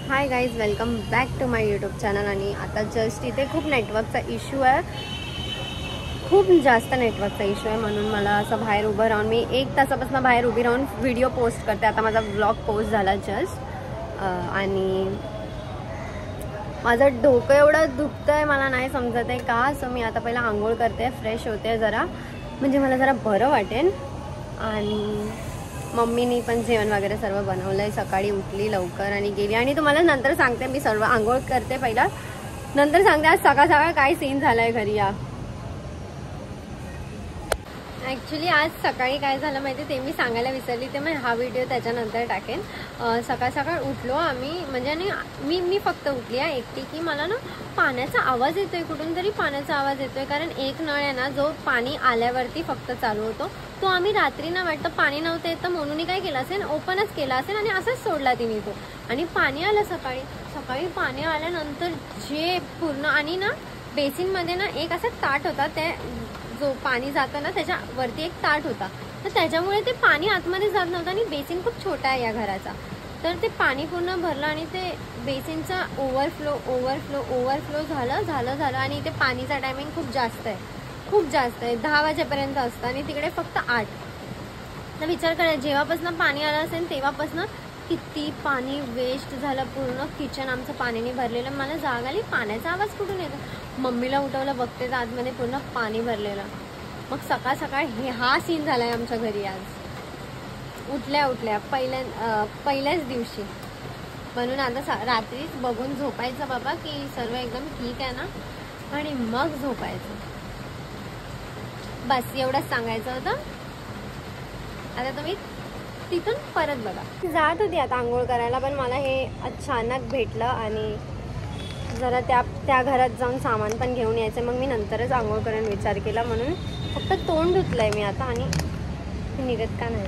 High guys, welcome back to my YouTube channel. आणि आता just इथे खूप नेटवर्कचा इश्यू आहे, खूप जास्त नेटवर्कचा इश्यू आहे, म्हणून मला असं बाहेर उभं राहून मी 1 तासापासून बाहेर उभी राहून व्हिडिओ पोस्ट करते. आता माझा व्लॉग पोस्ट झाला जस्ट, आणि माझं डोकं एवढं दुखतं आहे, मला नाही समजत आहे का. सो मी आता पहिला आंघोळ करते, फ्रेश होते जरा, म्हणजे मला जरा बरं वाटेल. आणि मम्मीनी पण जेवण वगैरे सर्व बनवलं आहे. सकाळी उठली लवकर आणि गेली. आणि तुम्हाला नंतर सांगते, मी सर्व आंघोळ करते पहिला, नंतर सांगते आज सकाळ सकाळ काय सीन झाला आहे घरी. या ॲक्च्युली आज सकाळी काय झालं माहिती, ते मी सांगायला विसरली, ते मी हा व्हिडिओ त्याच्यानंतर टाकेन. सकाळ सकाळ उठलो आम्ही, म्हणजे आणि मी फक्त उठली आहे एकटी, की मला ना पाण्याचा आवाज येतोय, कुठून तरी पाण्याचा आवाज येतोय. कारण एक नळ आहे ना, जो पाणी आल्यावरती फक्त चालू होतो, तो आम्ही रात्री ना वाटतं पाणी नव्हतं येतं म्हणून काय केलं असेल, ओपनच केला असेल आणि असंच सोडला तिने तो. आणि पाणी आलं सकाळी पाणी आल्यानंतर जे पूर्ण, आणि ना बेसिनमध्ये ना एक असा ताट होता, त्या जो पाणी जातं ना त्याच्यावरती एक ताट होता, तर त्याच्यामुळे ते पाणी आतमध्ये जात नव्हतं. आणि बेसिन खूप छोटा आहे या घराचा, तर ते पाणी पूर्ण भरलं आणि ते बेसिनचा ओव्हरफ्लो झालं. आणि ते पाणीचा टायमिंग खूप जास्त आहे, 10 वाजेपर्यंत असतं आणि तिकडे फक्त 8. तर विचार करा, जेव्हापासून पाणी आलं असेल तेव्हापासून किती पाणी वेस्ट झालं. पूर्ण किचन आमचं पाण्याने भरलेलं. मला जाग आली, पाण्याचा आवाज कुठून येतो. मम्मीला उठवलं, बघते तर आतमध्ये पूर्ण पाणी भरलेलं. मग सकाळ सकाळ हा सीन झालाय आमच्या घरी आज, उठल्या पहिल्याच दिवशी. म्हणून आता रात्रीच बघून झोपायचं बाबा, की सर्व एकदम ठीक आहे ना, आणि मग झोपायचं. बस एवढंच सांगायचं होतं. आता तुम्ही तिथून परत बघा. जात होती आता आंघोळ करायला, पण मला हे अचानक भेटलं आणि जरा त्या घरात जाऊन सामान पण घेऊन यायचं. मग मी नंतरच आंघोळ करायला विचार केला, म्हणून फक्त तोंड धुतलंय मी आता. आणि निघत का नाही,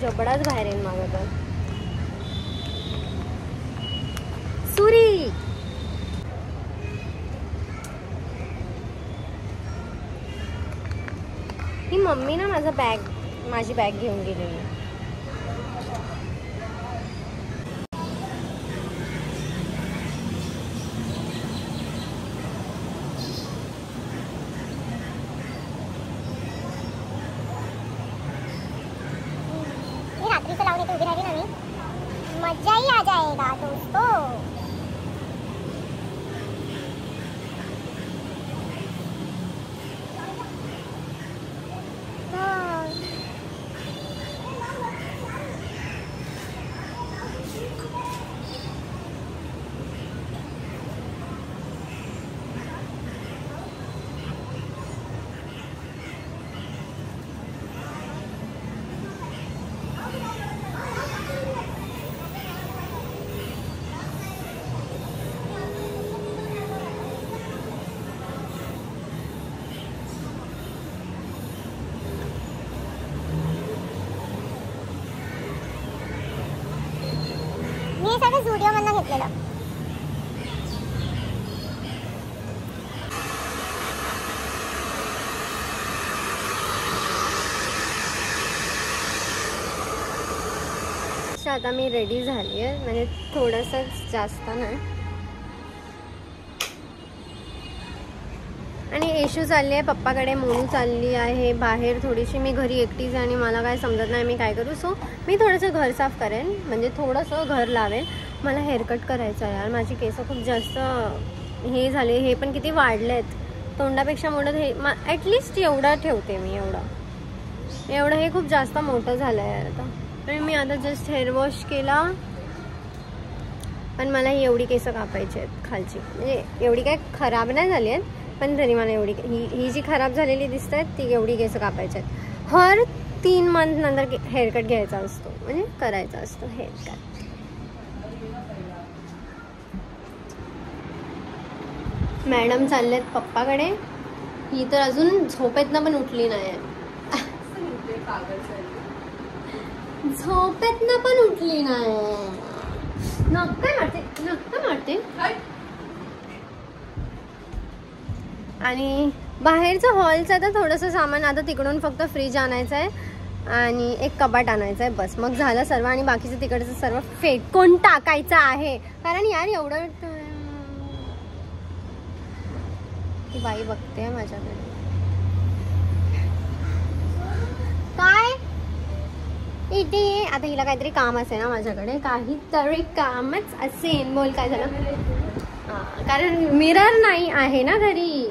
जबडाच बाहेर येईल मागं. तर सुरी ही मम्मी ना माझी बॅग घेऊन गेलेली. रात्रीचं लावून इथे उभी राहिली ना मी, मजाही आ जाएगा दोस्तों. मी सगळं झुडिओ मधनं घेतलेलं. आता मी रेडी झाली आहे, म्हणजे थोडंसं जास्त नाही. आणि येशू चालली आहे पप्पाकडे, मोनू चालली आहे बाहेर थोडीशी. मी घरी एकटीच आणि मला काय समजत नाही मी काय करू. सो मी थोडंसं घर साफ करेन, म्हणजे थोडंसं घर लावेल. मला हेअरकट करायचं आहे यार, माझी केस खूप जास्त हे झाले, हे पण किती वाढले आहेत तोंडापेक्षा मोठं. हे ॲटलिस्ट एवढं ठेवते मी, एवढं हे खूप जास्त मोठं झालं आहे यार. आता आणि मी आता जस्ट हेअर वॉश केला, पण मला ही एवढी केस कापायची आहेत खालची, म्हणजे एवढी काय खराब नाही झाली आहेत, पण तरी मला एवढी ही जी खराब झालेली दिसत आहेत ती एवढी केस कापायची आहेत. हर 3 मंथ नंतर हेअरकट घ्यायचा असतो, म्हणजे करायचा असतो हेअरकट. मॅडम चाललेत पप्पाकडे. ही तर अजून झोपेतनं पण उठली नाही, झोपेतनं पण उठली नाही. नक्का मारते. आणि बाहेरचं हॉलचं आता थोडंसं सामान, आता तिकडून फक्त फ्रीज आणायचं आहे. आणि एक कपाट आणायचं आहे बस, मग झालं सर्व. आणि बाकीचं तिकडचं सर्व फेकून टाकायचं आहे, कारण यार एवढं ती बाई बघते माझ्याकडे. काय इथे आता हिला काहीतरी काम असेल ना माझ्याकडे, काहीतरी कामच असेल. बोल काय झालं? कारण मिरर नाही आहे ना घरी.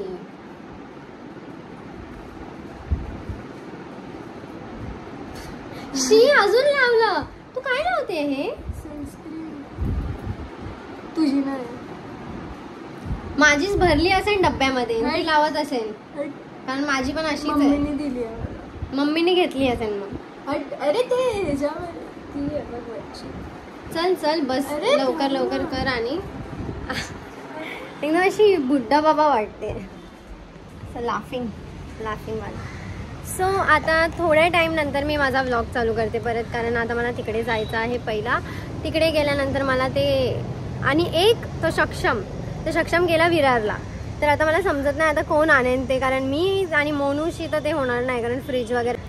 शी अजून लावलं. तू काय लावते हे? तुझी नाही, माझीच भरली असेल डब्यामध्ये, ती लावत असेल, कारण माझी पण अशीच आहे. मम्मीने दिली आहे, मम्मीने घेतली असेल मग. अरे ते ह्याच्यावर ती चल चल बस लवकर लवकर कर. आणि एकदम अशी बुड्ढा बाबा वाटते, लाफिंग वाला. सो आता थोड्या टाइम नंतर मी माझा व्लॉग चालू करते परत, कारण आता मला तिकडे जायचं आहे पहिला. तिकडे गेल्यानंतर मला ते आणि एक तो सक्षम गेला विरारला, तर आता मला समजत नाही आता कोण आणेन ते, कारण मी आणि मोनूशी तर ते होणार नाही, कारण फ्रीज वगैरे.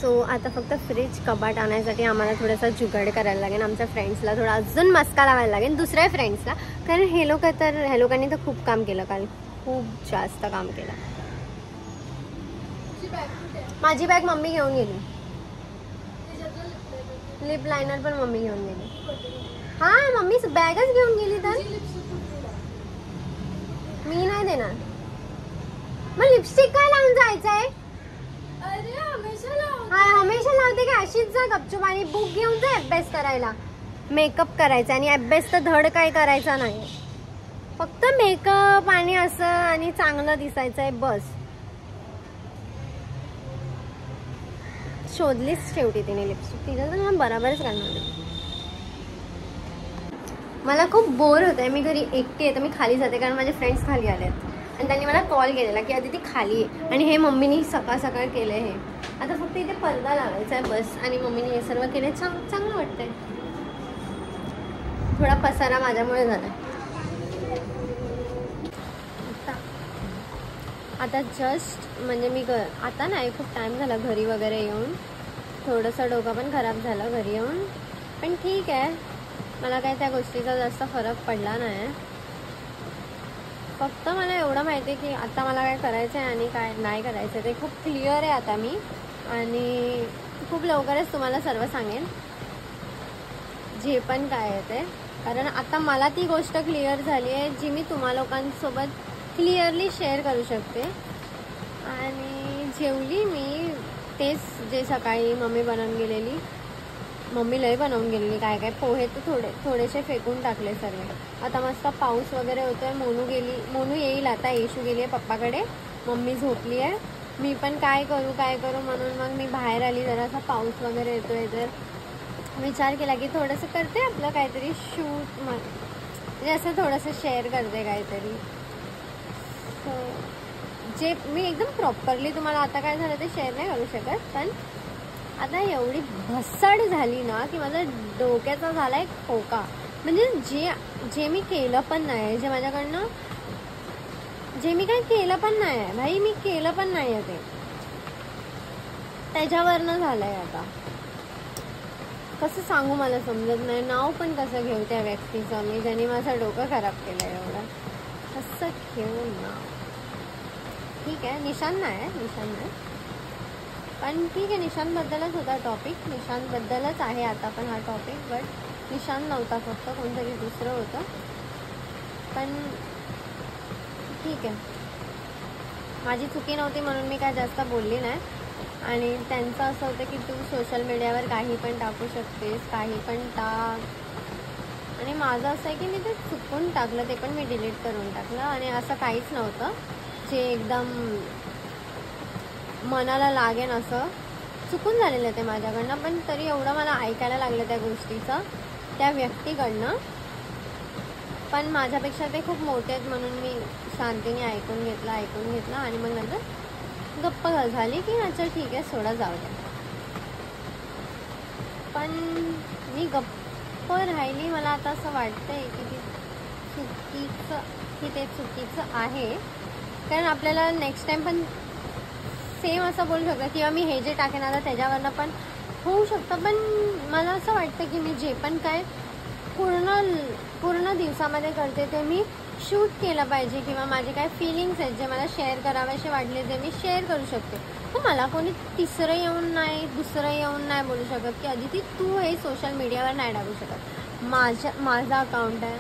सो आता फक्त फ्रीज कपाट आणायसाठी आम्हाला थोडासा जुगाड करायला लागेल. आमच्या फ्रेंड्सला थोडा अजून मस्का लावायला लागेल, दुसऱ्या फ्रेंड्सला, कारण हे लोकांनी तर खूप काम केलं काल, खूप जास्त काम केलं. माझी बॅग मम्मी घेऊन गेली, लिप लायनर पण मम्मी घेऊन गेली. हा मम्मी बॅगच घेऊन गेली, तर मी नाही देणार. मग लिपस्टिक काय लावून जायचंय? हमेशा लावते का? अशीच जा गपचूप आणि बुक घेऊन जा अभ्यास करायला. मेकअप करायचा आणि अभ्यास तर धड काय करायचा नाही, फक्त मेकअप आणि असं आणि चांगलं दिसायचंय बस. शोधलीच शेवटी तिने लिपस्टिक, तिचं तर मला बराबरच करणार. मला खूप बोर होत आहे, मी घरी एकटी आहे, तर मी खाली जाते, कारण माझे फ्रेंड्स खाली आले आहेत आणि त्यांनी मला कॉल केलेला की आधी ती खाली आहे. आणि हे मम्मीनी सकाळ केलं आहे. आता फक्त इथे पडदा लावायचा आहे बस, आणि मम्मीने हे सर्व केले. चांगलं वाटतंय. थोडा पसारा माझ्यामुळे झाला. आता जस्ट म्हणजे मी आता नाही, खूप टाइम झाला घरी वगैरे येऊन, थोडंसं डोकं पण खराब झालं घरी येऊन, पण ठीक आहे, मला काही त्या गोष्टीचा जास्त फरक पडला नाही. फक्त मला एवढं माहिती आहे की आता मला काय करायचं आहे आणि काय नाही करायचं ते खूप क्लिअर आहे आता मी, आणि खूप लवकरच तुम्हाला सर्व सांगेन जे पण काय आहे ते, कारण आता मला ती गोष्ट क्लिअर झाली आहे जी मी तुम्हा लोकांसोबत क्लिअरली शेअर करू शकते. आणि जेवली मी तेच जे सकाळी मम्मी बनवून गेलेली, मम्मी लय बनवून गेलेली, काय पोहे तर थोडेसे फेकून टाकले सर्व. आता मस्त पाऊस वगैरे होतोय. मोनू येईल आता, येशू गेली आहे पप्पाकडे, मम्मी झोपली आहे. मी पण काय करू म्हणून मग मी बाहेर आली. जरासा पाऊस वगैरे येतोय तर विचार केला की थोडंसं करते आपलं काहीतरी शूट, म्हणजे असं थोडंसं शेअर करते काहीतरी. जे मी एकदम प्रॉपरली तुम्हाला आता काय झालं ते शेअर नाही करू शकत, पण आता एवढी भसड झाली ना की माझा डोक्याचा झालाय खोका. म्हणजे जे मी केलं पण नाही, जे माझ्याकडनं जे मी काही केलं पण नाही आहे भाई, मी केलं पण नाही आहे ते, त्याच्यावरनं झालंय. आता कसं सांगू मला समजत नाही, नाव पण कसं घेऊ त्या व्यक्तीचं मी ज्याने माझं डोकं खराब केलंय एवढं, कसं घेऊ नाव. ठीक आहे, निशान नाही, पण ठीक आहे, निशानबद्दलच होता टॉपिक, निशानबद्दलच आहे आता पण हा टॉपिक, बट निशान नव्हता, फक्त कोणतरी दुसरं होतं. पण ठीक आहे, माझी चुकी नव्हती म्हणून मी काय जास्त बोलली नाही. आणि त्यांचं असं होतं की तू सोशल मीडियावर काही पण टाकू शकतेस, काही पण टाक, आणि माझं असं आहे की मी ते चुकून टाकलं, ते पण मी डिलीट करून टाकलं. आणि असं काहीच नव्हतं जे एकदम मनाला लागेन, असं चुकून झालेलं ते माझ्याकडनं, पण तरी एवढं मला ऐकायला लागलं त्या गोष्टीचं त्या व्यक्तीकडनं. पण माझ्यापेक्षा ते खूप मोठे आहेत म्हणून मी शांतीने ऐकून घेतलं आणि मग नंतर गप्प झाली की अच्छा ठीक आहे, सोडा जाऊ द्या. पण मी गप्प राहिली, मला आता असं वाटतंय की ते चुकीचं आहे, कारण आपल्याला नेक्स्ट टाइम पण सेम असं बोलू शकतो किंवा मी हे जे टाकेन आता त्याच्यावरनं पण होऊ शकतं. पण मला असं वाटतं की मी जे पण काय पूर्ण दिवसामध्ये करते ते मी शूट केलं पाहिजे किंवा माझे काय फिलिंग्स आहेत जे मला शेअर करावेसे वाटले ते मी शेअर करू शकते. तर मला कोणी तिसरं येऊन नाही दुसरं येऊन नाही बोलू शकत की अदिती तू हे सोशल मीडियावर नाही टाकू शकत. माझा अकाउंट आहे,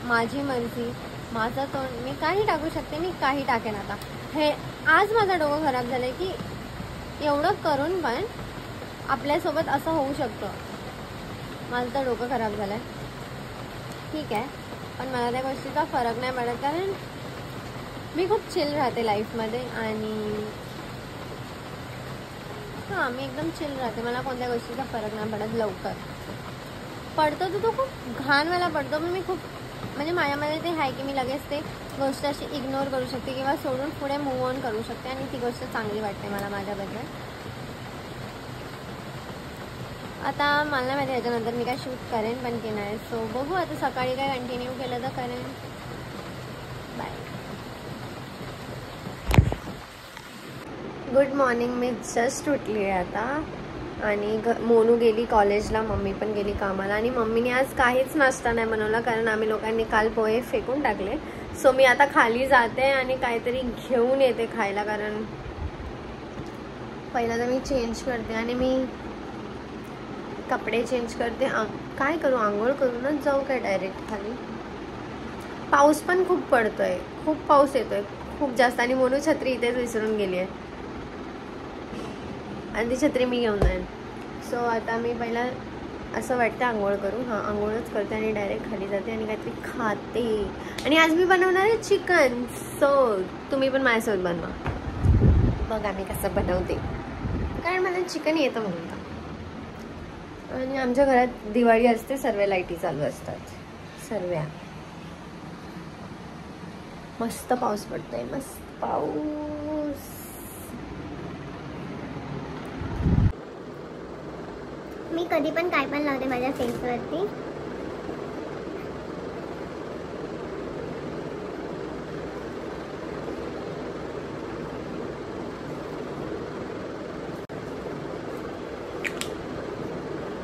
माझी मर्जी, माझं तोंड, मी काही टाकू शकते, मी काही टाकेन. आता हे आज माझं डोकं खराब झालं की एवढं करून पण आपल्यासोबत असं होऊ शकतं. माझं तर डोकं खराब झालं आहे. ठीक आहे, पण मला त्या गोष्टीचा फरक नाही पडत कारण मी खूप चिल राहते लाईफमध्ये आणि हां मी एकदम चिल राहते. मला कोणत्या गोष्टीचा फरक नाही पडत. लवकर पडतो तर तो खूप घाणवाला पडतो, पण मी खूप म्हणजे माझ्यामध्ये ते आहे की मी लगेच ते गोष्ट अशी इग्नोर करू शकते किंवा सोडून पुढे मूव्ह ऑन करू शकते आणि ती गोष्ट चांगली वाटते मला माझ्याबद्दल. आता मला नाही माहिती याच्यानंतर मी काय शूट करेन पण की नाही. सो बघू आता सकाळी काय कंटिन्यू केलं तर करेन. बाय. Good morning. मी जस्ट उठली आहे आता आणि मोनू गेली कॉलेजला, मम्मी पण गेली कामाला आणि मम्मीने आज काहीच नाश्ता नाही बनवला कारण आम्ही लोकांनी काल पोहे फेकून टाकले. सो मी आता खाली जाते आणि काहीतरी घेऊन येते खायला कारण पहिला तर मी चेंज करते आणि मी कपडे चेंज करते. काय करू, आंघोळ करूनच जाऊ काय डायरेक्ट खाली. पाऊस पण खूप पडतोय, खूप पाऊस येतोय खूप जास्त आणि मोनू छत्री इथेच विसरून गेली आहे आणि ती छत्री मी घेऊन जाईन. सो आता मी पहिला असं वाटतं आंघोळ करू. हां आंघोळच करते आणि डायरेक्ट खाली जाते आणि काहीतरी खाते. आणि आज मी बनवणार आहे चिकन. सो तुम्ही पण माझ्यासोबत बनवा, बघा मी कसं बनवते कारण मला चिकन येतं म्हणून. आणि आमच्या घरात दिवाळी असते, सर्व लाईटी चालू असतात, सर्व. मस्त पाऊस पडतोय, मस्त पाऊस. मी कधी पण काय पण लावते माझ्या फेसवरती.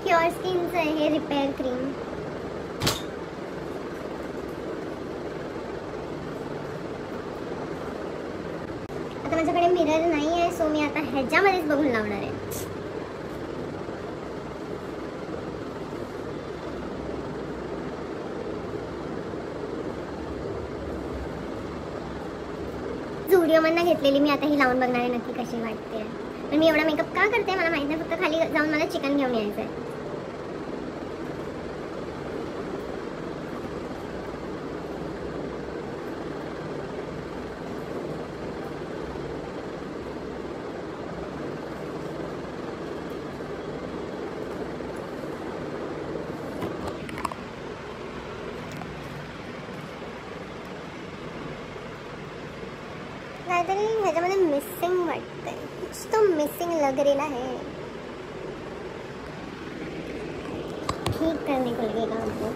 क्युअर स्किनचं आहे हे रिपेअर क्रीम. आता माझ्याकडे मिरर नाही आहे सो मी आता ह्याच्यामध्येच बघून लावणार आहे. झुडिओमधनं घेतलेली मी आता ही लावून बघणार आहे नक्की कशी वाटते. पण मी एवढा मेकअप का करते मला माहित नाही, फक्त खाली जाऊन मला चिकन घेऊन यायचं आहे. काहीतरी ह्याच्यामध्ये मिसिंग वाटतंय, कुछ तो मिसिंग लग रहा है. ठीक करने को लगेगा हमको.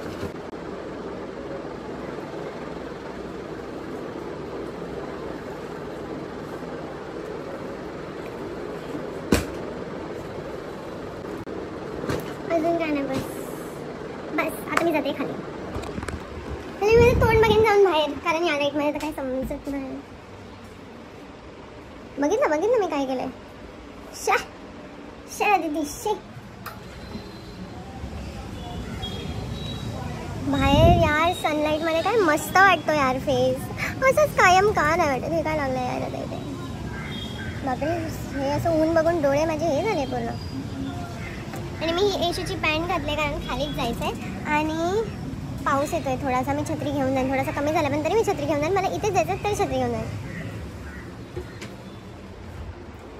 अजून काय नाही, बस आता मी जाते खाली. मी माझं तोंड बघेन जाऊन बाहेर कारण या लाईटमध्ये तर काही समजत नाही. बघितलं मी काय केलंय. शा दीदी शे. बाहेर यार सनलाईट मध्ये काय मस्त वाटतो यार फेस. असंच कायम का नाही वाटत. हे काय लागलं यार आता इथे. बापरे हे असं ऊन बघून डोळे माझे हे झाले पूर्ण. आणि मी ही एशीची पॅन्ट घातले कारण खालीच जायचं आहे आणि पाऊस येतोय थोडासा. मी छत्री घेऊन जाईन, थोडासा कमी झाला पण तरी मी छत्री घेऊन जाईन. मला इथेच जायचं तरी छत्री घेऊन जाईन.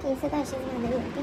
केस कशी झाली होती.